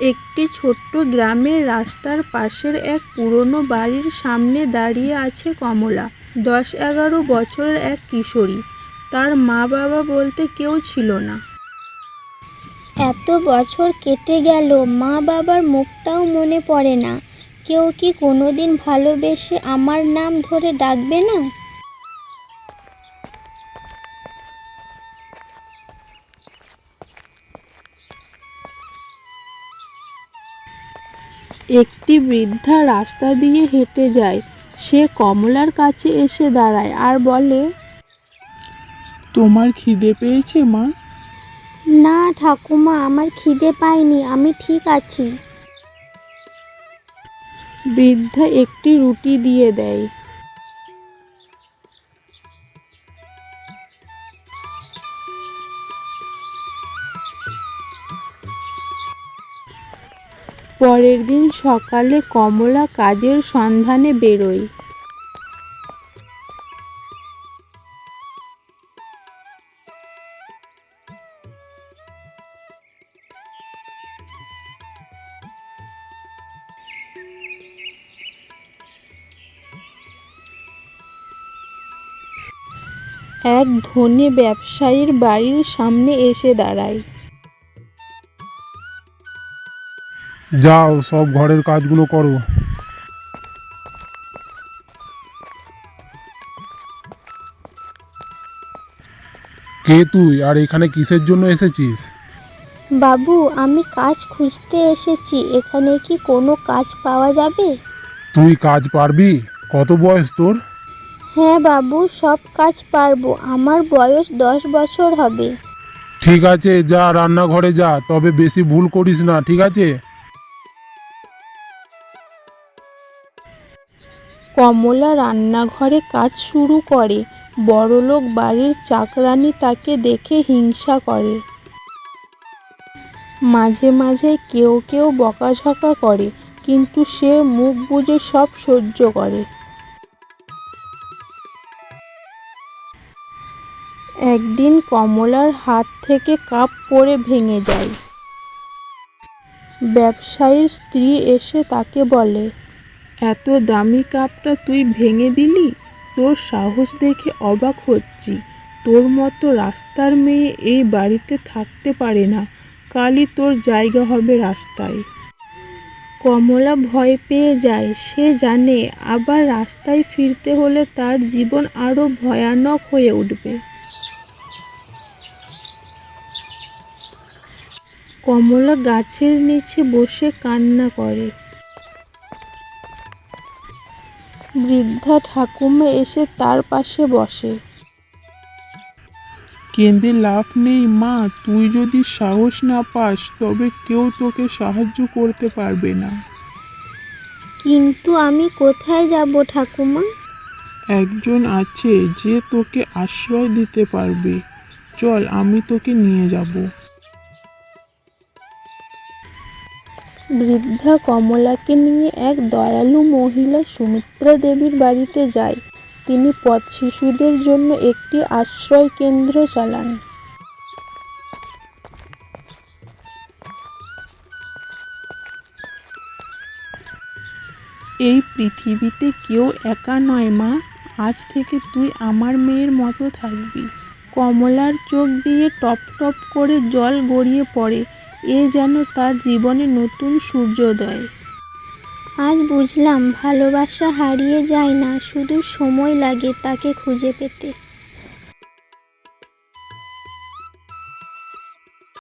একটি ছোট্ট গ্রামের রাস্তার পাশের এক পুরনো বাড়ির সামনে দাঁড়িয়ে আছে কমলা। 10-11 বছরের এক কিশোরী। তার মা বাবা বলতে কেউ ছিল না। এত বছর কেটে গেল, মা বাবার মুখটাও মনে পড়ে না। কেউ কি কোনোদিন ভালোবেসে আমার নাম ধরে ডাকবে না? একটি বৃদ্ধা রাস্তা দিয়ে হেঁটে যায়। সে কমলার কাছে এসে দাঁড়ায় আর বলে, তোমার খিদে পেয়েছে মা? না ঠাকুমা, আমার খিদে পায়নি, আমি ঠিক আছি। বৃদ্ধা একটি রুটি দিয়ে দেয়। পরের দিন সকালে কমলা কাজের সন্ধানে বেরোয়। এক ধনী ব্যবসায়ীর বাড়ির সামনে এসে দাঁড়ায়। যাও, সব ঘরের কাজগুলো করো। কে তুই, আর এখানে কিসের জন্য এসেছিস? বাবু, আমি কাজ খুঁজতে এসেছি। এখানে কি কোনো কাজ পাওয়া যাবে? তুই কাজ পারবি? কত বয়স তোর? হ্যাঁ বাবু, সব কাজ পারবো। আমার বয়স 10 বছর হবে। ঠিক আছে, যা রান্নাঘরে যা, তবে বেশি ভুল করিস না, ঠিক আছে? কমলা রান্নাঘরে কাজ শুরু করে। বড়লোক বাড়ির চাকরানী তাকে দেখে হিংসা করে। মাঝে মাঝে কেউ কেউ বকাঝকা করে, কিন্তু সে মুখ বুজে সব সহ্য করে। একদিন কমলার হাত থেকে কাপ পড়ে ভেঙে যায়। ব্যবসায়ীর স্ত্রী এসে তাকে বলে, এত দামি কাপটা তুই ভেঙে দিলি? তোর সাহস দেখে অবাক হচ্ছি। তোর মতো রাস্তার মেয়ে এই বাড়িতে থাকতে পারে না। কালই তোর জায়গা হবে রাস্তায়। কমলা ভয় পেয়ে যায়। সে জানে আবার রাস্তায় ফিরতে হলে তার জীবন আরো ভয়ানক হয়ে উঠবে। কমলা গাছের নিচে বসে কান্না করে। বৃদ্ধা ঠাকুমা এসে তার পাশে বসে। কেঁদে লাভ নেই মা, তুই যদি সাহস না পাস তবে কেউ তোকে সাহায্য করতে পারবে না। কিন্তু আমি কোথায় যাব ঠাকুমা? একজন আছে যে তোকে আশ্রয় দিতে পারবে। চল, আমি তোকে নিয়ে যাব। বৃদ্ধা কমলাকে নিয়ে এক দয়ালু মহিলা সুমিত্রা দেবীর বাড়িতে যায়। তিনি পথ শিশুদের জন্য একটি আশ্রয় কেন্দ্র চালান। এই পৃথিবীতে কেউ একা নয় মা। আজ থেকে তুই আমার মেয়ের মতো থাকবি। কমলার চোখ দিয়ে টপ টপ করে জল গড়িয়ে পড়ে। এ যেন তার জীবনে নতুন সূর্যোদয়। আজ বুঝলাম, ভালোবাসা হারিয়ে যায় না, শুধু সময় লাগে তাকে খুঁজে পেতে।